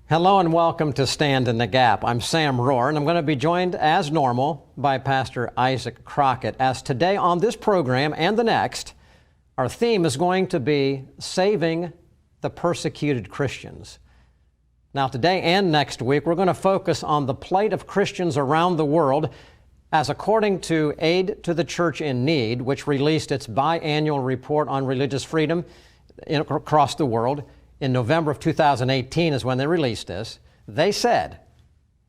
Hello and welcome to Stand in the Gap. I'm Sam Rohrer, and I'm going to be joined as normal by Pastor Isaac Crockett, as today on this program and the next, our theme is going to be saving the persecuted Christians. Now today and next week, we're going to focus on the plight of Christians around the world, as according to Aid to the Church in Need, which released its biannual report on religious freedom across the world, in November of 2018 is when they released this. They said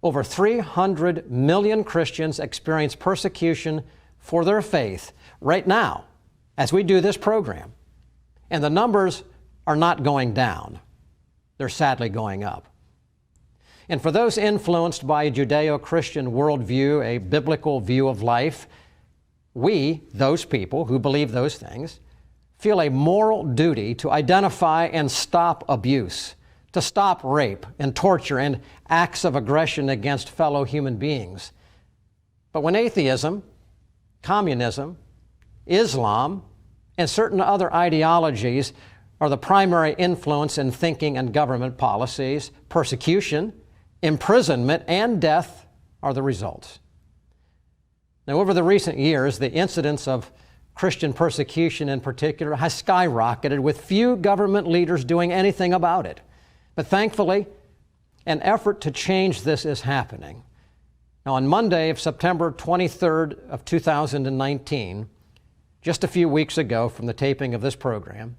over 300 million Christians experience persecution for their faith right now as we do this program. And the numbers are not going down. They're sadly going up. And for those influenced by a Judeo-Christian worldview, a biblical view of life, we, those people who believe those things, feel a moral duty to identify and stop abuse, to stop rape and torture and acts of aggression against fellow human beings. But when atheism, communism, Islam, and certain other ideologies are the primary influence in thinking and government policies, persecution, imprisonment, and death are the results. Now, over the recent years, the incidence of Christian persecution in particular has skyrocketed, with few government leaders doing anything about it. But thankfully, an effort to change this is happening. Now, on Monday of September 23rd of 2019, just a few weeks ago from the taping of this program,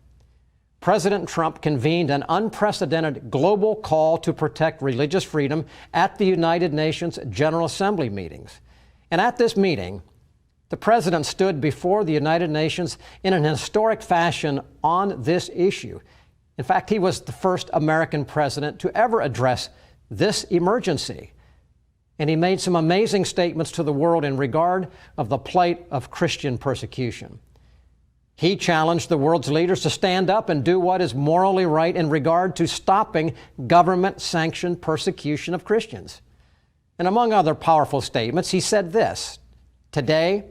President Trump convened an unprecedented global call to protect religious freedom at the United Nations General Assembly meetings. And at this meeting, the President stood before the United Nations in an historic fashion on this issue. In fact, he was the first American president to ever address this emergency. And he made some amazing statements to the world in regard of the plight of Christian persecution. He challenged the world's leaders to stand up and do what is morally right in regard to stopping government-sanctioned persecution of Christians. And among other powerful statements, he said this: "Today,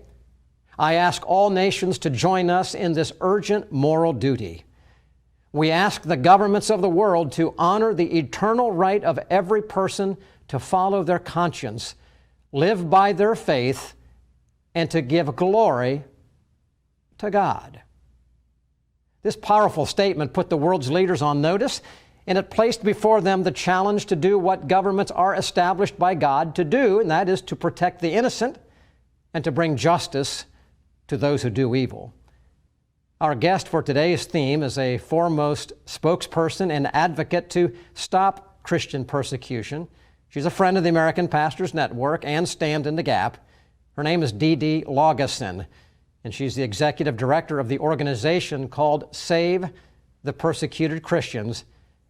I ask all nations to join us in this urgent moral duty. We ask the governments of the world to honor the eternal right of every person to follow their conscience, live by their faith, and to give glory to God." This powerful statement put the world's leaders on notice, and it placed before them the challenge to do what governments are established by God to do, and that is to protect the innocent and to bring justice to those who do evil. Our guest for today's theme is a foremost spokesperson and advocate to stop Christian persecution. She's a friend of the American Pastors Network and Stand in the Gap. Her name is Dede Laugesen, and she's the executive director of the organization called Save the Persecuted Christians,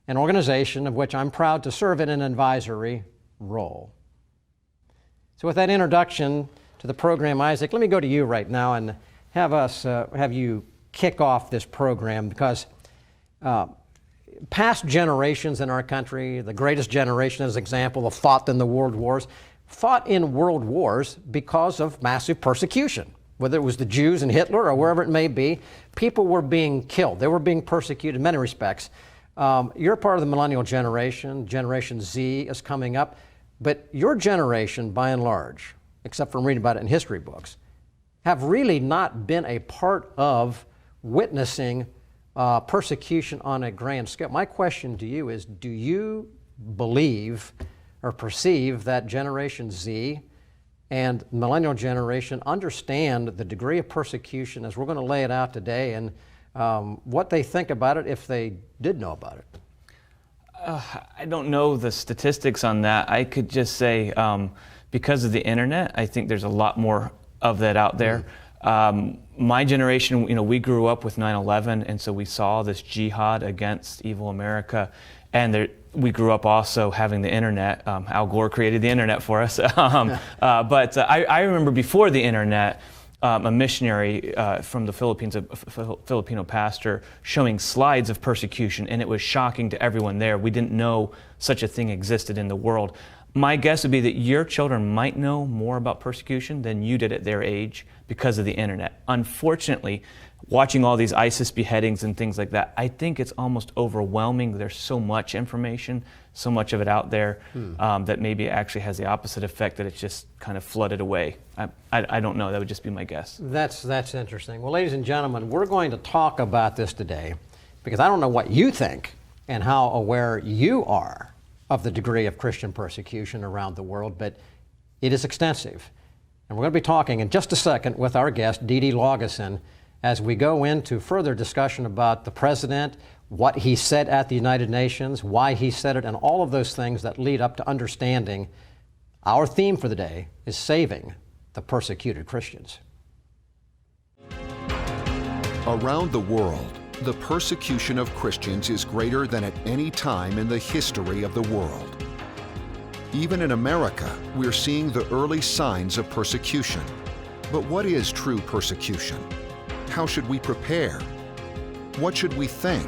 an organization of which I'm proud to serve in an advisory role. So with that introduction to the program, Isaac, let me go to you right now and have you kick off this program, because past generations in our country, the greatest generation as an example, have fought in world wars because of massive persecution. Whether it was the Jews and Hitler or wherever it may be, people were being killed. They were being persecuted in many respects. You're part of the millennial generation. Generation Z is coming up. But your generation, by and large, except from reading about it in history books, have really not been a part of witnessing persecution on a grand scale. My question to you is, do you believe or perceive that Generation Z and millennial generation understand the degree of persecution as we're going to lay it out today, and what they think about it if they did know about it? I don't know the statistics on that. I could just say, because of the internet, I think there's a lot more of that out there. My generation, we grew up with 9/11, and so we saw this jihad against evil America, and we grew up also having the internet. Al Gore created the internet for us. But I remember before the internet, a missionary from the Philippines, a Filipino pastor, showing slides of persecution, and it was shocking to everyone there. We didn't know such a thing existed in the world. My guess would be that your children might know more about persecution than you did at their age because of the internet. Unfortunately, watching all these ISIS beheadings and things like that, I think it's almost overwhelming. There's so much information, so much of it out there, that maybe it actually has the opposite effect, that it's just kind of flooded away. I don't know. That would just be my guess. That's interesting. Well, ladies and gentlemen, we're going to talk about this today because I don't know what you think and how aware you are of the degree of Christian persecution around the world, but it is extensive. And we're going to be talking in just a second with our guest, Dede Laugesen, as we go into further discussion about the president, what he said at the United Nations, why he said it, and all of those things that lead up to understanding. Our theme for the day is saving the persecuted Christians. Around the world, the persecution of Christians is greater than at any time in the history of the world. Even in America, we're seeing the early signs of persecution. But what is true persecution? How should we prepare? What should we think?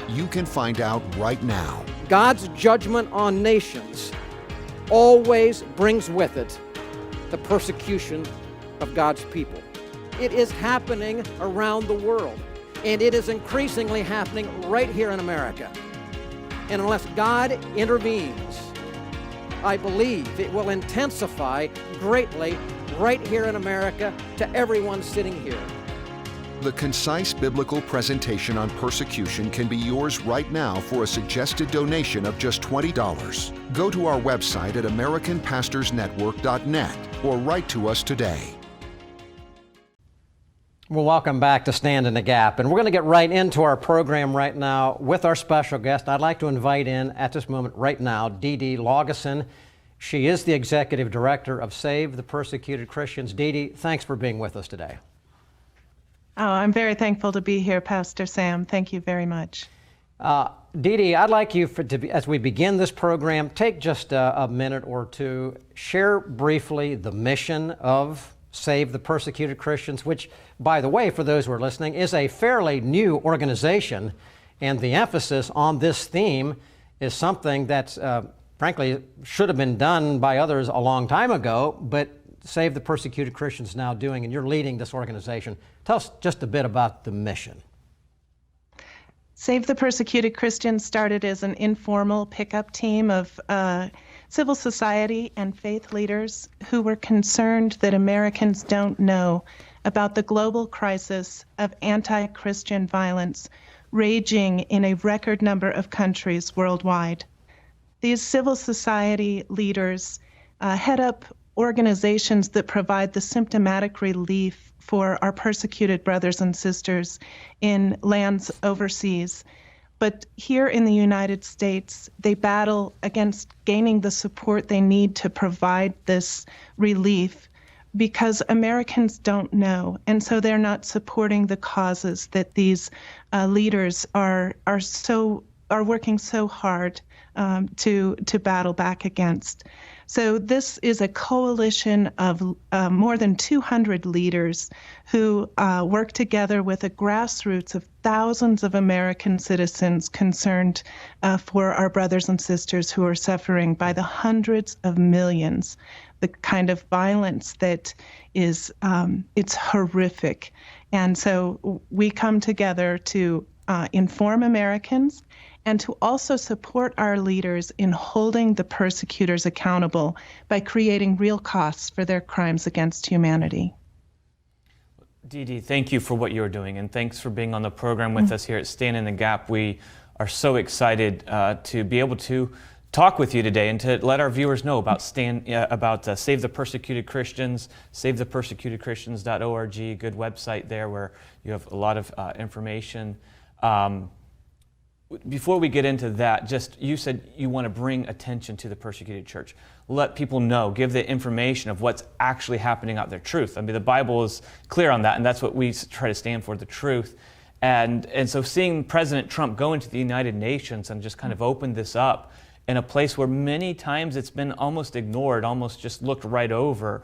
You can find out right now. God's judgment on nations always brings with it the persecution of God's people. It is happening around the world, and it is increasingly happening right here in America. And unless God intervenes, I believe it will intensify greatly right here in America to everyone sitting here. The concise biblical presentation on persecution can be yours right now for a suggested donation of just $20. Go to our website at AmericanPastorsNetwork.net or write to us today. Well, welcome back to Stand in the Gap. And we're going to get right into our program right now with our special guest. I'd like to invite in at this moment right now, Dede Laugesen. She is the Executive Director of Save the Persecuted Christians. Dede, thanks for being with us today. Oh, I'm very thankful to be here, Pastor Sam. Thank you very much. Dede, I'd like you, as we begin this program, take just a minute or two, share briefly the mission of Save the Persecuted Christians, which, by the way, for those who are listening, is a fairly new organization, and the emphasis on this theme is something that's, frankly, should have been done by others a long time ago, but Save the Persecuted Christians now doing, and you're leading this organization. Tell us just a bit about the mission. Save the Persecuted Christians started as an informal pickup team of civil society and faith leaders who were concerned that Americans don't know about the global crisis of anti-Christian violence raging in a record number of countries worldwide. These civil society leaders head up organizations that provide the symptomatic relief for our persecuted brothers and sisters in lands overseas. But here in the United States, they battle against gaining the support they need to provide this relief because Americans don't know, and so they're not supporting the causes that these leaders are working so hard to battle back against. So this is a coalition of more than 200 leaders who work together with a grassroots of thousands of American citizens concerned for our brothers and sisters who are suffering by the hundreds of millions. The kind of violence that is, it's horrific. And so we come together to inform Americans and to also support our leaders in holding the persecutors accountable by creating real costs for their crimes against humanity. Dede, thank you for what you're doing, and thanks for being on the program with us here at Stand in the Gap. We are so excited to be able to talk with you today and to let our viewers know about Save the Persecuted Christians, savethepersecutedchristians.org, good website there where you have a lot of information. Before we get into that, you said you want to bring attention to the persecuted church. Let people know, give the information of what's actually happening out there, truth. I mean, the Bible is clear on that, and that's what we try to stand for, the truth. And so seeing President Trump go into the United Nations and just kind of open this up in a place where many times it's been almost ignored, almost just looked right over,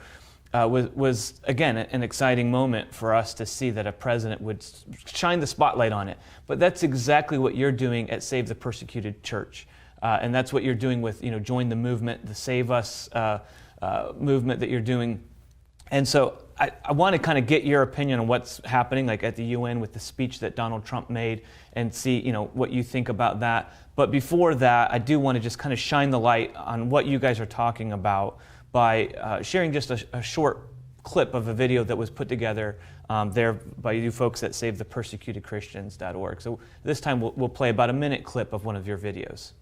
was again an exciting moment for us to see that a president would shine the spotlight on it. But that's exactly what you're doing at Save the Persecuted Church. And that's what you're doing with, Join the Movement, the Save Us movement that you're doing. And so I want to kind of get your opinion on what's happening, like at the UN with the speech that Donald Trump made, and see, what you think about that. But before that, I do want to just kind of shine the light on what you guys are talking about by sharing just a short clip of a video that was put together there by you folks at SaveThePersecutedChristians.org. So this time we'll play about a minute clip of one of your videos.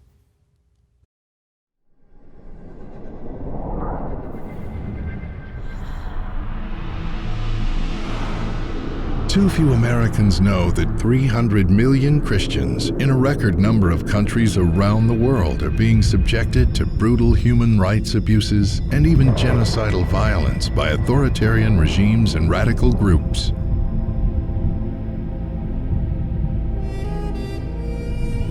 Too few Americans know that 300 million Christians in a record number of countries around the world are being subjected to brutal human rights abuses and even genocidal violence by authoritarian regimes and radical groups.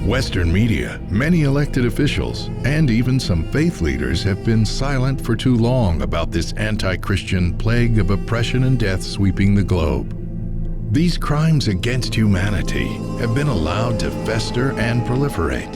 Western media, many elected officials, and even some faith leaders have been silent for too long about this anti-Christian plague of oppression and death sweeping the globe. These crimes against humanity have been allowed to fester and proliferate.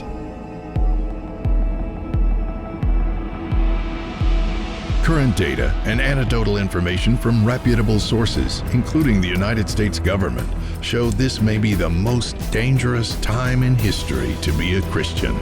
Current data and anecdotal information from reputable sources, including the United States government, show this may be the most dangerous time in history to be a Christian.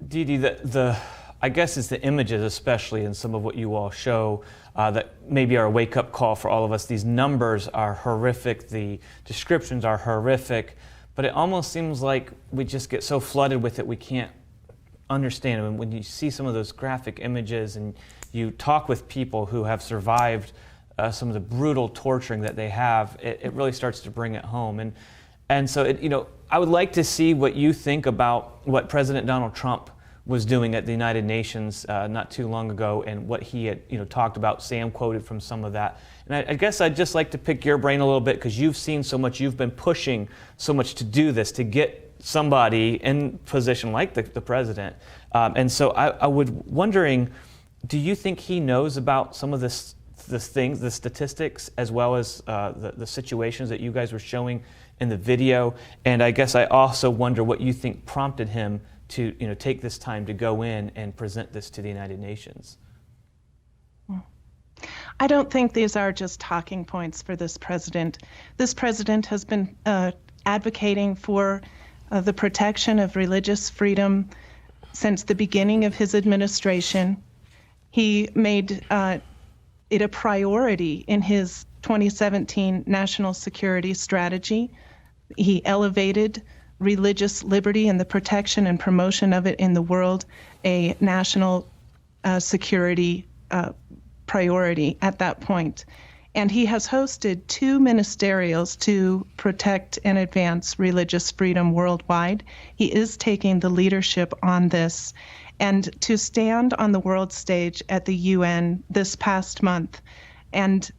Dede, I guess it's the images, especially in some of what you all show, that maybe are a wake-up call for all of us. These numbers are horrific, the descriptions are horrific, but it almost seems like we just get so flooded with it we can't understand. And when you see some of those graphic images and you talk with people who have survived some of the brutal torturing that they have, it really starts to bring it home. And so, I would like to see what you think about what President Donald Trump was doing at the United Nations not too long ago, and what he had talked about. Sam quoted from some of that. And I guess I'd just like to pick your brain a little bit, because you've seen so much, you've been pushing so much to do this, to get somebody in position like the president. And so I would wondering, do you think he knows about some of this things, the statistics, as well as the situations that you guys were showing in the video? And I guess I also wonder what you think prompted him to take this time to go in and present this to the United Nations. I don't think these are just talking points for this president. This president has been advocating for the protection of religious freedom since the beginning of his administration. He made it a priority in his 2017 national security strategy. He elevated religious liberty and the protection and promotion of it in the world a national security priority at that point. And he has hosted 2 ministerials to protect and advance religious freedom worldwide. He is taking the leadership on this. And to stand on the world stage at the UN this past month and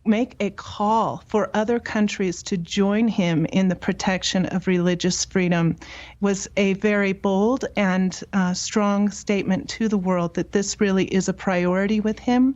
make a call for other countries to join him in the protection of religious freedom was a very bold and strong statement to the world that this really is a priority with him.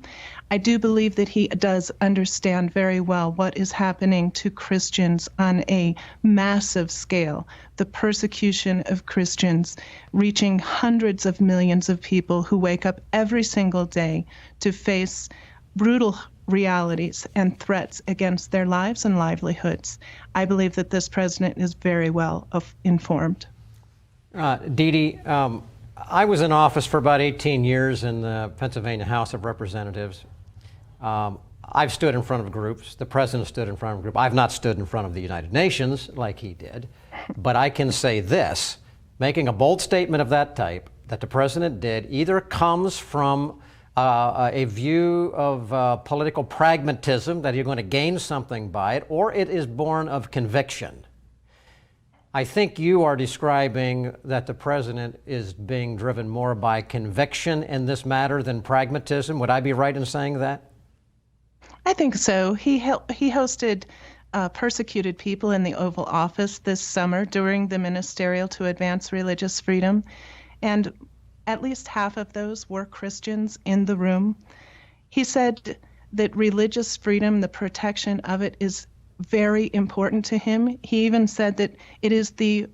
I do believe that he does understand very well what is happening to Christians on a massive scale, the persecution of Christians reaching hundreds of millions of people who wake up every single day to face brutal realities and threats against their lives and livelihoods. I believe that this president is very well informed. Dede, I was in office for about 18 years in the Pennsylvania House of Representatives. I've stood in front of groups. The president stood in front of a group. I've not stood in front of the United Nations like he did. But I can say this, making a bold statement of that type that the president did either comes from a view of political pragmatism, that you're going to gain something by it, or it is born of conviction. I think you are describing that the president is being driven more by conviction in this matter than pragmatism. Would I be right in saying that? I think so. He hosted persecuted people in the Oval Office this summer during the Ministerial to Advance Religious Freedom, and at least half of those were Christians in the room. He said that religious freedom, the protection of it, is very important to him. He even said that it is the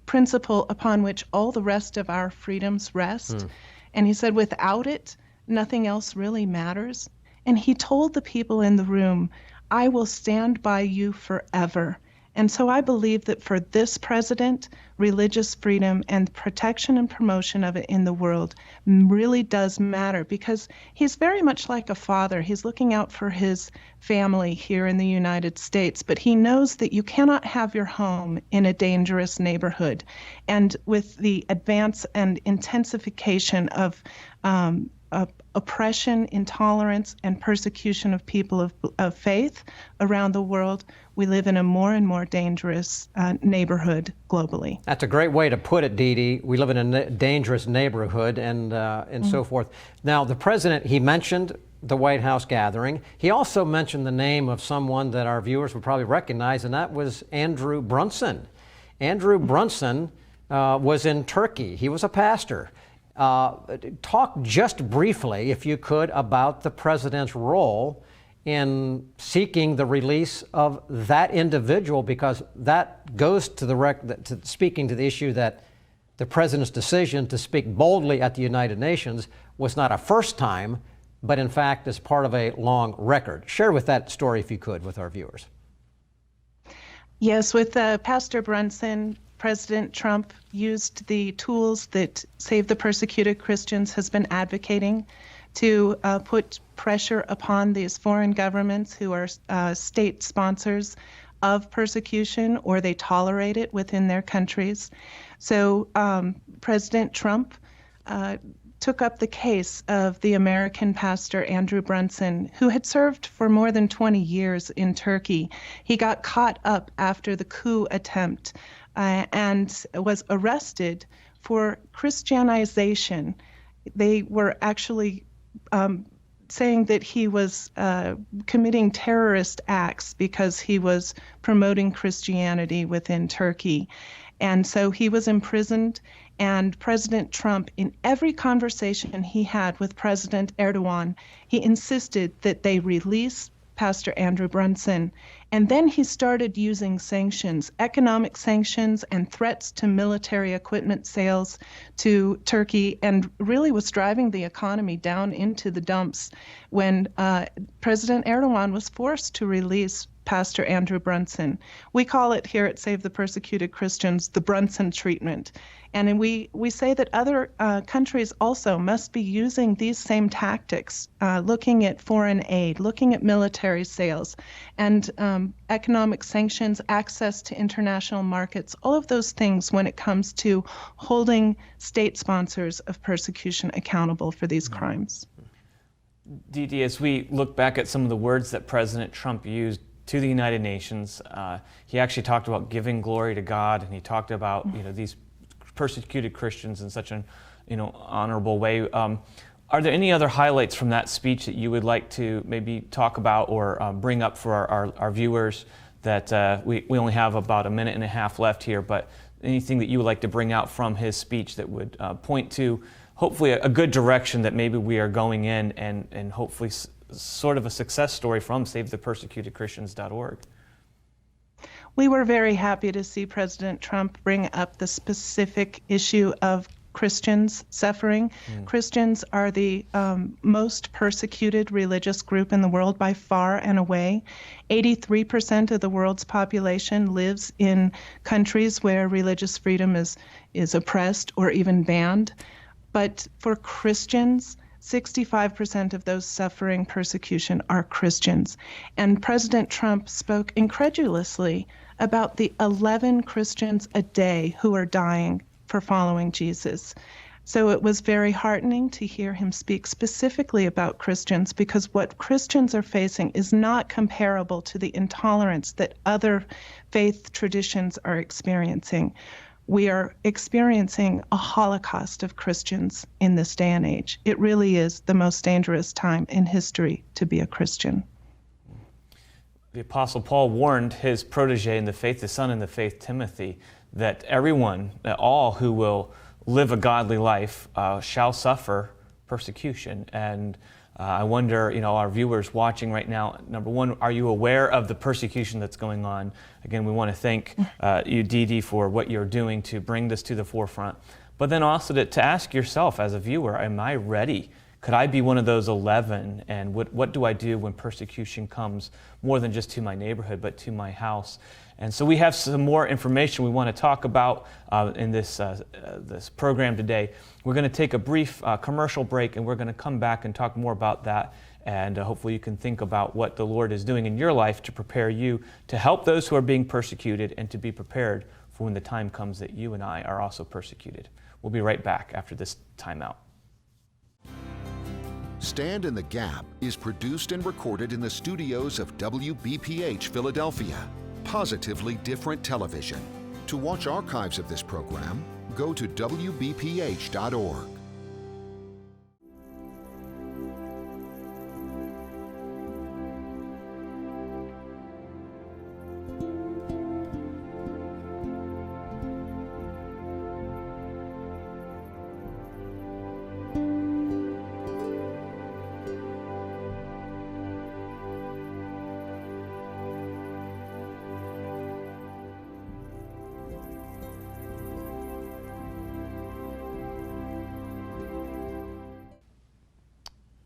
principle upon which all the rest of our freedoms rest. And he said, without it, nothing else really matters. And he told the people in the room, I will stand by you forever. And so I believe that for this president, religious freedom and protection and promotion of it in the world really does matter, because he's very much like a father. He's looking out for his family here in the United States, but he knows that you cannot have your home in a dangerous neighborhood. And with the advance and intensification of oppression, intolerance, and persecution of people of faith around the world, we live in a more and more dangerous neighborhood globally. That's a great way to put it, Dede. We live in a dangerous neighborhood and so forth. Now, the president, he mentioned the White House gathering. He also mentioned the name of someone that our viewers would probably recognize, and that was Andrew Brunson. Andrew Brunson was in Turkey. He was a pastor. Talk just briefly, if you could, about the president's role in seeking the release of that individual, because that goes to speaking to the issue that the president's decision to speak boldly at the United Nations was not a first time, but in fact is part of a long record. Share with that story, if you could, with our viewers. Yes, with Pastor Brunson, President Trump used the tools that Save the Persecuted Christians has been advocating to put pressure upon these foreign governments who are state sponsors of persecution, or they tolerate it within their countries. So President Trump took up the case of the American pastor Andrew Brunson, who had served for more than 20 years in Turkey. He got caught up after the coup attempt and was arrested for Christianization. They were actually saying that he was committing terrorist acts because he was promoting Christianity within Turkey. And so he was imprisoned, and President Trump, in every conversation he had with President Erdogan, he insisted that they release Pastor Andrew Brunson. And then he started using sanctions, economic sanctions, and threats to military equipment sales to Turkey, and really was driving the economy down into the dumps when President Erdogan was forced to release Pastor Andrew Brunson. We call it here at Save the Persecuted Christians the Brunson treatment. And we say that other countries also must be using these same tactics, looking at foreign aid, looking at military sales, and economic sanctions, access to international markets, all of those things when it comes to holding state sponsors of persecution accountable for these crimes. Dede, as we look back at some of the words that President Trump used to the United Nations, he actually talked about giving glory to God, and he talked about these persecuted Christians in such an honorable way. Are there any other highlights from that speech that you would like to maybe talk about or bring up for our viewers? That we only have about a minute and a half left here, but anything that you would like to bring out from his speech that would point to hopefully a good direction that maybe we are going in, and hopefully sort of a success story from SaveThePersecutedChristians.org. We were very happy to see President Trump bring up the specific issue of Christians suffering. Christians are the most persecuted religious group in the world by far and away. 83% of the world's population lives in countries where religious freedom is oppressed or even banned. But for Christians, 65% of those suffering persecution are Christians. And President Trump spoke incredulously about the 11 Christians a day who are dying for following Jesus. So it was very heartening to hear him speak specifically about Christians, because what Christians are facing is not comparable to the intolerance that other faith traditions are experiencing. We are experiencing a holocaust of Christians in this day and age. It really is the most dangerous time in history to be a Christian. The Apostle Paul warned his protege in the faith, his son in the faith, Timothy, that everyone, that all who will live a godly life shall suffer persecution. And I wonder, our viewers watching right now, number one, are you aware of the persecution that's going on? Again, we want to thank you, Dede, for what you're doing to bring this to the forefront. But then also to ask yourself as a viewer, am I ready? Could I be one of those 11? And what do I do when persecution comes more than just to my neighborhood, but to my house? And so we have some more information we want to talk about in this program today. We're going to take a brief commercial break, and we're going to come back and talk more about that. And hopefully you can think about what the Lord is doing in your life to prepare you to help those who are being persecuted and to be prepared for when the time comes that you and I are also persecuted. We'll be right back after this timeout. Stand in the Gap is produced and recorded in the studios of WBPH Philadelphia, positively different television. To watch archives of this program, go to WBPH.org.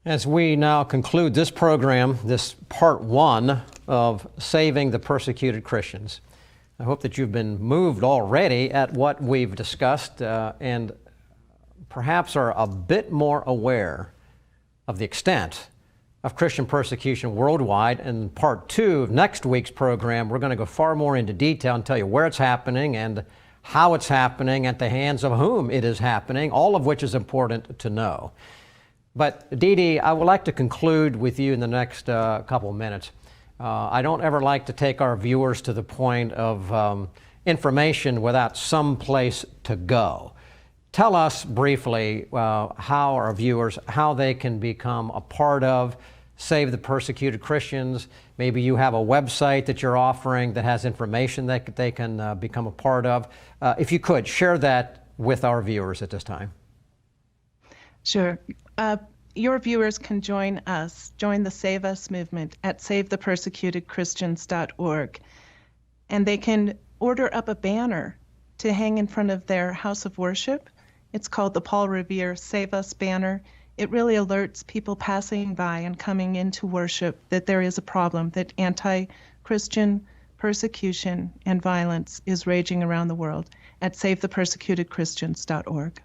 As we now conclude this program, this part one of Saving the Persecuted Christians, I hope that you've been moved already at what we've discussed and perhaps are a bit more aware of the extent of Christian persecution worldwide. In part two of next week's program, we're going to go far more into detail and tell you where it's happening and how it's happening, at the hands of whom it is happening, all of which is important to know. But Dede, I would like to conclude with you in the next couple of minutes. I don't ever like to take our viewers to the point of information without some place to go. Tell us briefly how our viewers, how they can become a part of Save the Persecuted Christians. Maybe you have a website that you're offering that has information that they can become a part of. If you could, share that with our viewers at this time. Sure. Your viewers can join the Save Us movement at savethepersecutedchristians.org. And they can order up a banner to hang in front of their house of worship. It's called the Paul Revere Save Us banner. It really alerts people passing by and coming into worship that there is a problem, that anti-Christian persecution and violence is raging around the world at savethepersecutedchristians.org.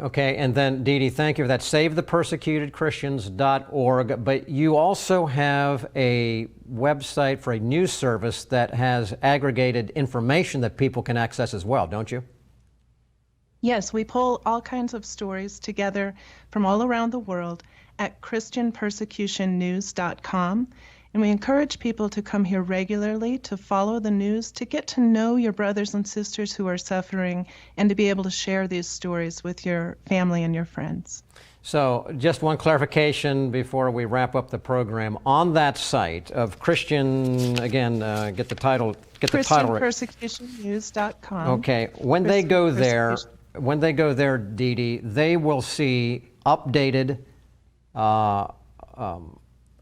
Okay, and then Dede, thank you for that, savethepersecutedchristians.org, but you also have a website for a news service that has aggregated information that people can access as well, don't you? Yes, we pull all kinds of stories together from all around the world at christianpersecutionnews.com. And we encourage people to come here regularly, to follow the news, to get to know your brothers and sisters who are suffering, and to be able to share these stories with your family and your friends. So just one clarification before we wrap up the program. On that site of Christian, again, get the title. ChristianPersecutionNews.com. Okay, when they go there, Dede, they will see updated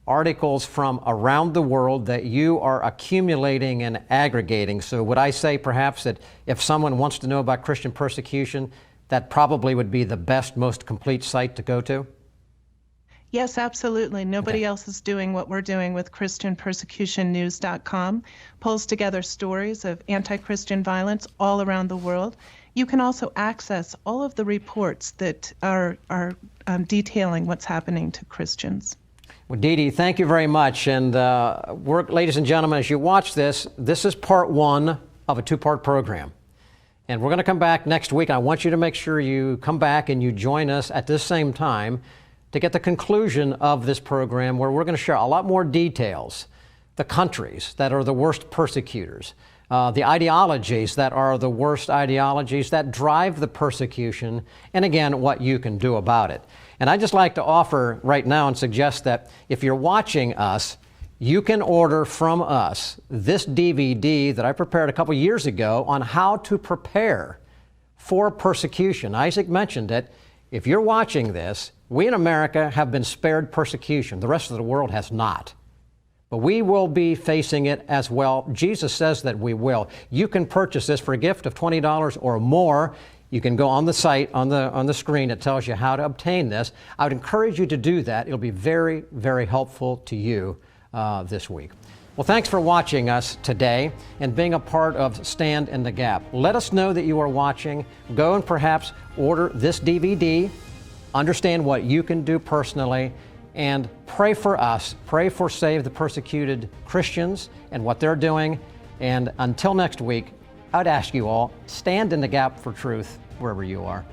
articles from around the world that you are accumulating and aggregating. So would I say perhaps that if someone wants to know about Christian persecution, that probably would be the best, most complete site to go to? Yes, absolutely. Nobody else is doing what we're doing with ChristianPersecutionNews.com. Pulls together stories of anti-Christian violence all around the world. You can also access all of the reports that are detailing what's happening to Christians. Well, Dede, thank you very much. And ladies and gentlemen, as you watch this is part one of a two-part program. And we're going to come back next week. I want you to make sure you come back and you join us at this same time to get the conclusion of this program, where we're going to share a lot more details, the countries that are the worst persecutors, the ideologies that are the worst ideologies that drive the persecution, and again, what you can do about it. And I'd just like to offer right now and suggest that if you're watching us, you can order from us this DVD that I prepared a couple years ago on how to prepare for persecution. Isaac mentioned it. If you're watching this, We in America have been spared persecution. The rest of the world has not. But we will be facing it as well. Jesus says that we will. You can purchase this for a gift of $20 or more. You can go on the site, on the screen. It tells you how to obtain this. I would encourage you to do that. It'll be very, very helpful to you this week. Well, thanks for watching us today and being a part of Stand in the Gap. Let us know that you are watching. Go and perhaps order this DVD. Understand what you can do personally, and pray for us. Pray for Save the Persecuted Christians and what they're doing. And until next week, I'd ask you all, stand in the gap for truth wherever you are.